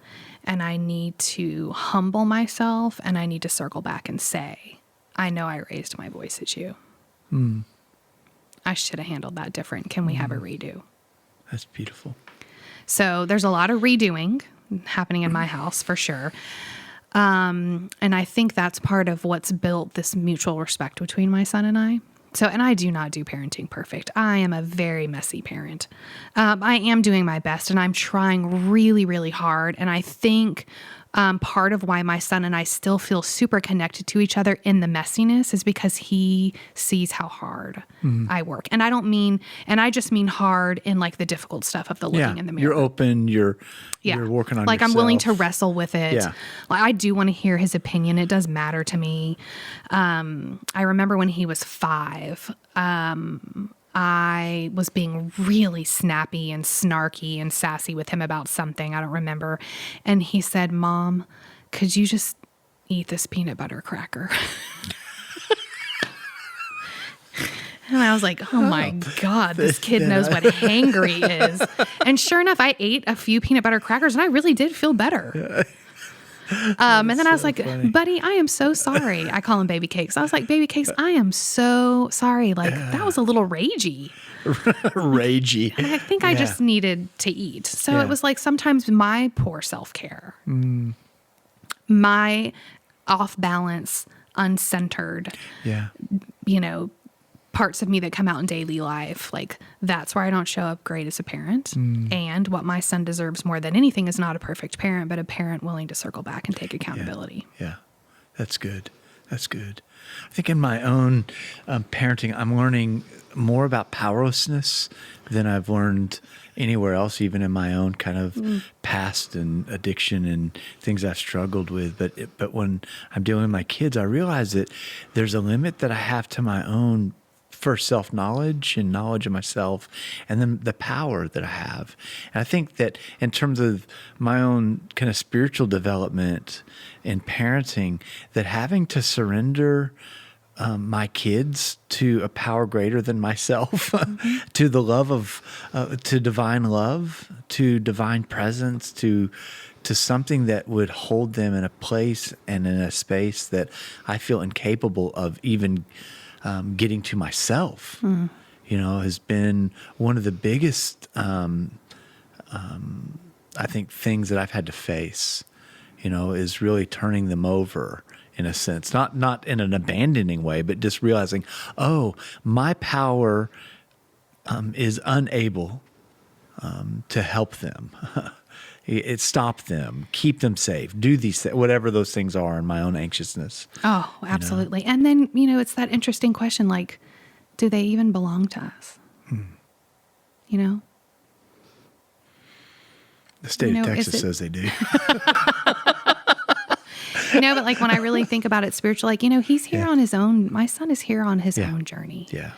And I need to humble myself, and I need to circle back and say, I know I raised my voice at you. I should have handled that different. Can we have a redo? That's beautiful. So there's a lot of redoing happening in my house for sure. And I think that's part of what's built this mutual respect between my son and I. So, and I do not do parenting perfect. I am a very messy parent. I am doing my best, and I'm trying really, really hard. And I think part of why my son and I still feel super connected to each other in the messiness is because he sees how hard I work. And I just mean hard in like the difficult stuff of the looking in the mirror. You're open, you're working on like yourself. I'm willing to wrestle with it. Yeah. Like, I do want to hear his opinion. It does matter to me. I remember when he was 5, I was being really snappy and snarky and sassy with him about something. I don't remember. And he said, Mom, could you just eat this peanut butter cracker? And I was like, oh my God, this kid knows what hangry is. And sure enough, I ate a few peanut butter crackers and I really did feel better. And then I was like, funny. Buddy, I am so sorry. I call him Baby Cakes. I was like, Baby Cakes, I am so sorry. Like, that was a little ragey. Ragey. And I think I just needed to eat. So it was like sometimes my poor self-care, my off balance, uncentered, parts of me that come out in daily life. Like, that's where I don't show up great as a parent. And what my son deserves more than anything is not a perfect parent, but a parent willing to circle back and take accountability. Yeah. That's good. That's good. I think in my own parenting, I'm learning more about powerlessness than I've learned anywhere else, even in my own kind of past and addiction and things I've struggled with. But when I'm dealing with my kids, I realize that there's a limit that I have to my own first self-knowledge and knowledge of myself, and then the power that I have. And I think that in terms of my own kind of spiritual development and parenting, that having to surrender my kids to a power greater than myself, to the love of, to divine love, to divine presence, to something that would hold them in a place and in a space that I feel incapable of even getting to myself, has been one of the biggest, I think, things that I've had to face, is really turning them over in a sense, not in an abandoning way, but just realizing, my power is unable to help them. It stop them, keep them safe, do these whatever those things are in my own anxiousness. Oh, absolutely. And then, it's that interesting question, like, do they even belong to us? The state of Texas says they do. But like when I really think about it spiritually, like, he's here on his own. My son is here on his own journey. Yeah.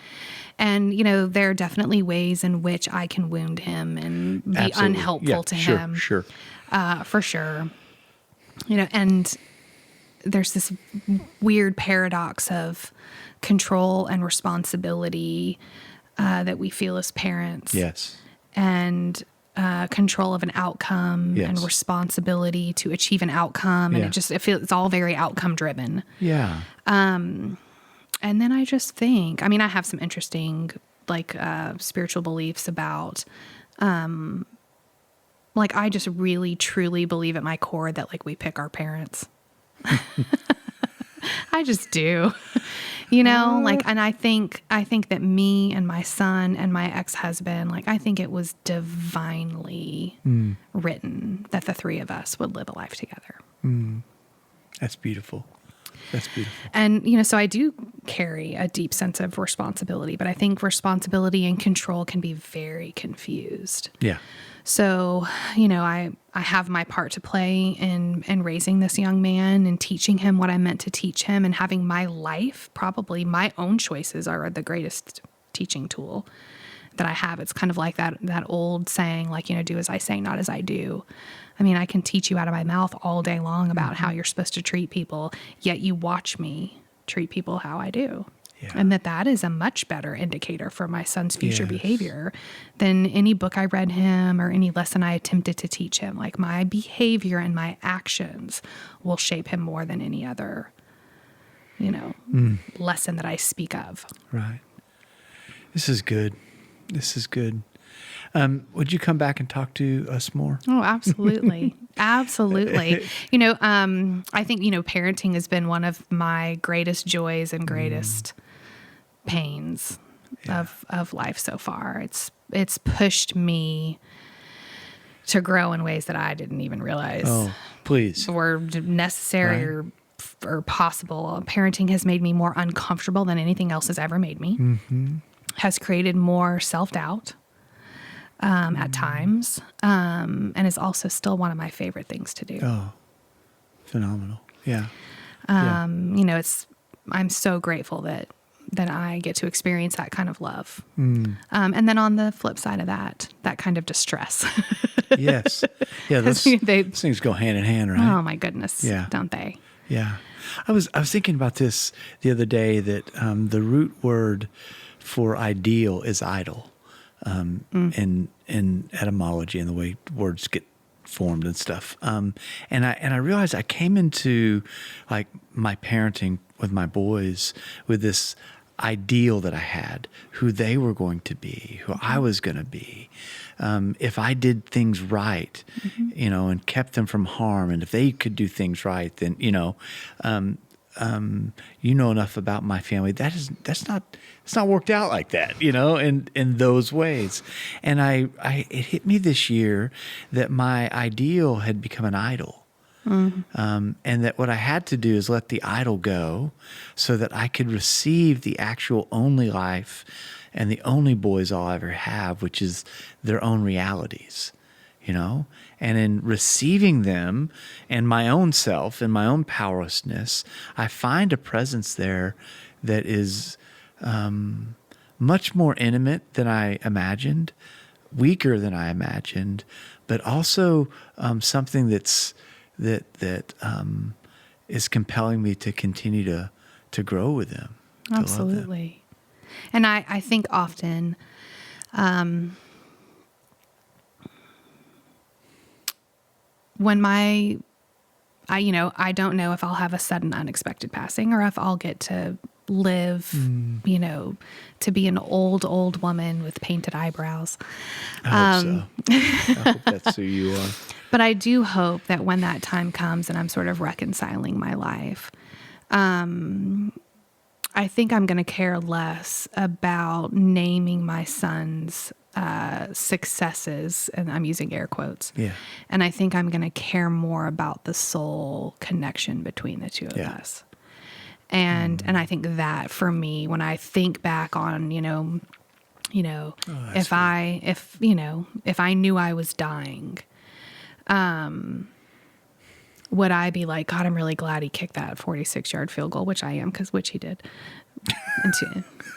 And, there are definitely ways in which I can wound him and be Absolutely. unhelpful to him. Sure. For sure. And there's this weird paradox of control and responsibility that we feel as parents. Yes. And control of an outcome and Yes. responsibility to achieve an outcome. And it's all very outcome driven. Yeah. And then I just think, I have some interesting, spiritual beliefs about, I just really, truly believe at my core that, we pick our parents. I just do, and I think that me and my son and my ex-husband, I think it was divinely written that the three of us would live a life together. That's beautiful. That's beautiful. And, so I do carry a deep sense of responsibility, but I think responsibility and control can be very confused. Yeah. So, I have my part to play in raising this young man and teaching him what I meant to teach him, and having my life, probably my own choices are the greatest teaching tool that I have. It's kind of like that old saying, like, do as I say, not as I do. I mean, I can teach you out of my mouth all day long about how you're supposed to treat people, yet you watch me treat people how I do. Yeah. And that is a much better indicator for my son's future Yes. behavior than any book I read him or any lesson I attempted to teach him. Like, my behavior and my actions will shape him more than any other, lesson that I speak of. Right. This is good. This is good. Would you come back and talk to us more? Oh, absolutely. Absolutely. I think, parenting has been one of my greatest joys and greatest pains of life so far. It's pushed me to grow in ways that I didn't even realize please. were necessary or possible. Parenting has made me more uncomfortable than anything else has ever made me. Mm-hmm. Has created more self-doubt at times, and is also still one of my favorite things to do. Oh, phenomenal. Yeah. I'm so grateful that I get to experience that kind of love. And then on the flip side of that kind of distress. Yes. Yeah. Those things go hand in hand, right? Oh my goodness. Yeah. Don't they? Yeah. I was thinking about this the other day, that the root word for ideal is idol, in etymology and the way words get formed and stuff. And I realized I came into like my parenting with my boys with this ideal that I had, who they were going to be, who I was going to be. If I did things right, and kept them from harm, and if they could do things right, then, enough about my family. It's not worked out like that, in those ways. And it hit me this year that my ideal had become an idol. And that what I had to do is let the idol go so that I could receive the actual only life and the only boys I'll ever have, which is their own realities, And in receiving them and my own self and my own powerlessness, I find a presence there that is much more intimate than I imagined, weaker than I imagined, but also something that is compelling me to continue to grow with them. Absolutely. And I think often, when I don't know if I'll have a sudden unexpected passing or if I'll get to live, to be an old woman with painted eyebrows. I hope so. I hope that's who you are. But I do hope that when that time comes and I'm sort of reconciling my life, I think I'm going to care less about naming my son's successes, and I'm using air quotes. Yeah. And I think I'm going to care more about the soul connection between the two of us. And I think that for me, when I think back on, if I knew I was dying, would I be like, God, I'm really glad he kicked that 46-yard field goal, which I am, which he did. And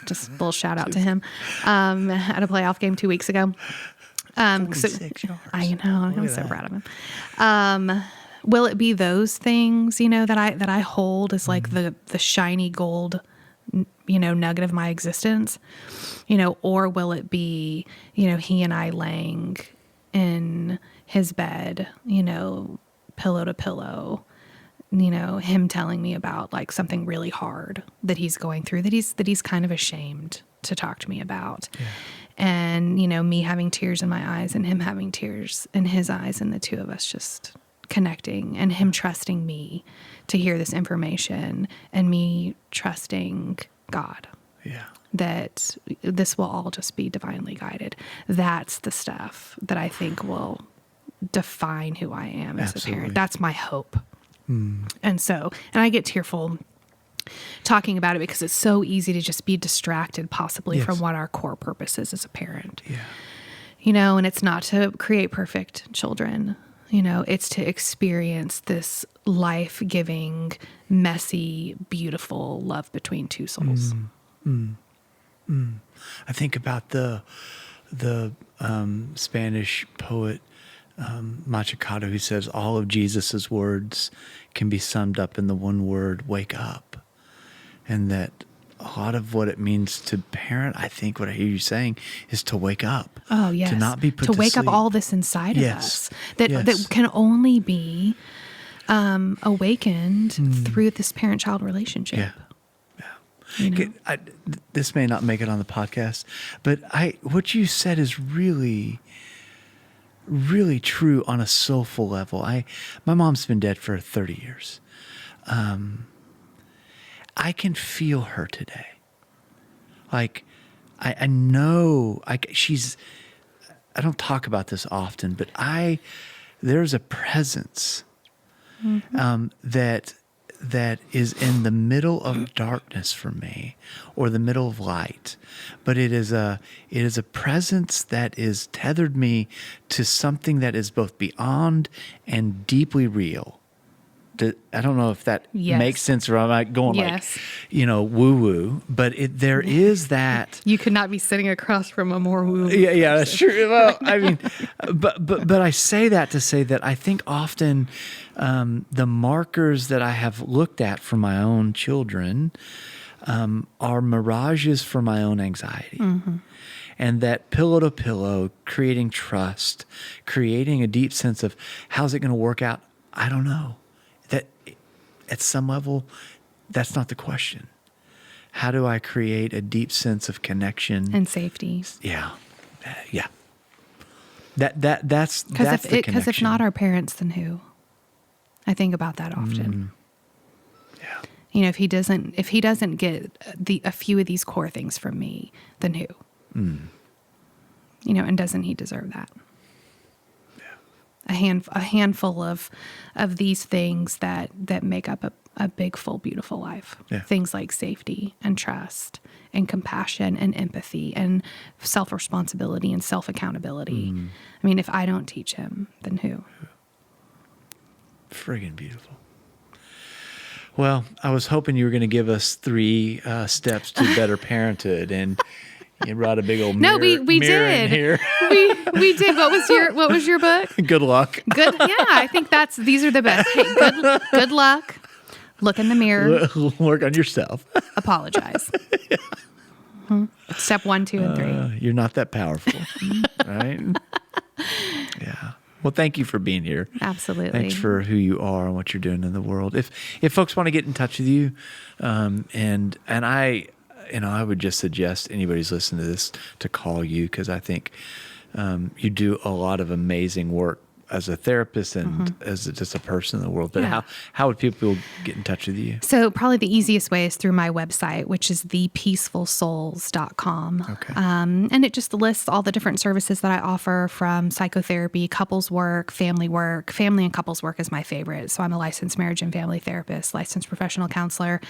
just a little shout out to him at a playoff game 2 weeks ago. 46 yards. I know, I'm so proud of him. Will it be those things, that I hold as like the shiny gold, nugget of my existence, or will it be, he and I laying in his bed, pillow to pillow, him telling me about like something really hard that he's going through, that he's kind of ashamed to talk to me about. Yeah. And, me having tears in my eyes and him having tears in his eyes, and the two of us just connecting, and him trusting me to hear this information and me trusting God. Yeah. That this will all just be divinely guided. That's the stuff that I think will define who I am as a parent. That's my hope. And I get tearful talking about it because it's so easy to just be distracted possibly Yes. from what our core purpose is as a parent. Yeah. You know, and it's not to create perfect children. You know, it's to experience this life-giving, messy, beautiful love between two souls. I think about the Spanish poet Machacado, who says all of Jesus's words can be summed up in the one word, wake up. And that a lot of what it means to parent, I think what I hear you saying, is to wake up. Oh, yes. To not be put to to wake sleep. up all this inside Yes. of us that Yes. can only be awakened through this parent-child relationship. Yeah. You know? This may not make it on the podcast, but what you said is really, really true on a soulful level. My mom's been dead for 30 years. I can feel her today. Like, I know she's. I don't talk about this often, but there's a presence that is in the middle of darkness for me, or the middle of light, but it is a presence that is tethered me to something that is both beyond and deeply real. I don't know if that Yes. makes sense, or I'm not going Yes. woo woo, but there is that. You could not be sitting across from a more woo. Yeah, that's true. Well, I mean, but I say that to say that I think often the markers that I have looked at for my own children are mirages for my own anxiety. Mm-hmm. And that pillow to pillow, creating trust, creating a deep sense of how's it going to work out? I don't know. That at some level, that's not the question. How do I create a deep sense of connection And safety. Yeah. That's the Because connection. if not our parents, then who? I think about that often. Yeah. You know, if he doesn't get a few of these core things from me, then who? You know, and doesn't he deserve that? A handful of these things that make up a big, full, beautiful life. Yeah. Things like safety and trust and compassion and empathy and self-responsibility and self-accountability. I mean, if I don't teach him, then who? Friggin' beautiful. Well, I was hoping you were going to give us 3 steps to better parenthood, and you brought a big old mirror. No, we mirror in did. here. We did. What was your book? Good luck. Good. Yeah, I think these are the best. Hey, good luck. Look in the mirror. Work on yourself. Apologize. Step 1, 2, and 3. You're not that powerful, right? Yeah. Well, thank you for being here. Absolutely. Thanks for who you are and what you're doing in the world. If folks want to get in touch with you, and I, I would just suggest anybody who's listening to this to call you, because I think you do a lot of amazing work as a therapist and as just a person in the world. But Yeah. how would people get in touch with you? So probably the easiest way is through my website, which is thepeacefulsouls.com. Okay. And it just lists all the different services that I offer, from psychotherapy, couples work, family and couples work is my favorite. So I'm a licensed marriage and family therapist, licensed professional counselor.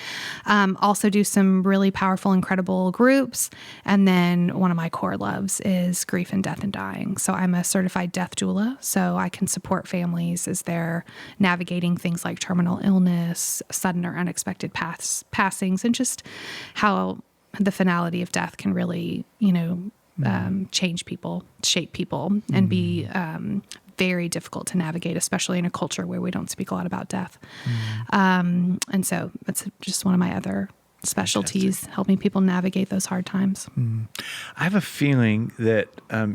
Also do some really powerful, incredible groups. And then one of my core loves is grief and death and dying. So I'm a certified death doula. So I can support families as they're navigating things like terminal illness, sudden or unexpected passings, and just how the finality of death can really, change people, shape people, and be very difficult to navigate, especially in a culture where we don't speak a lot about death. And so it's just one of my other specialties, helping people navigate those hard times. I have a feeling that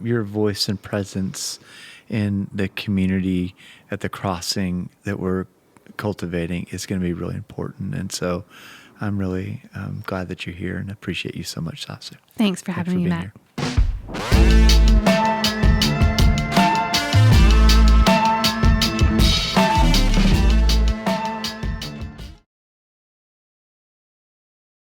your voice and presence in the community at the crossing that we're cultivating is going to be really important. And so I'm really glad that you're here, and appreciate you so much, Sasha. Thanks for having me, being Matt. here.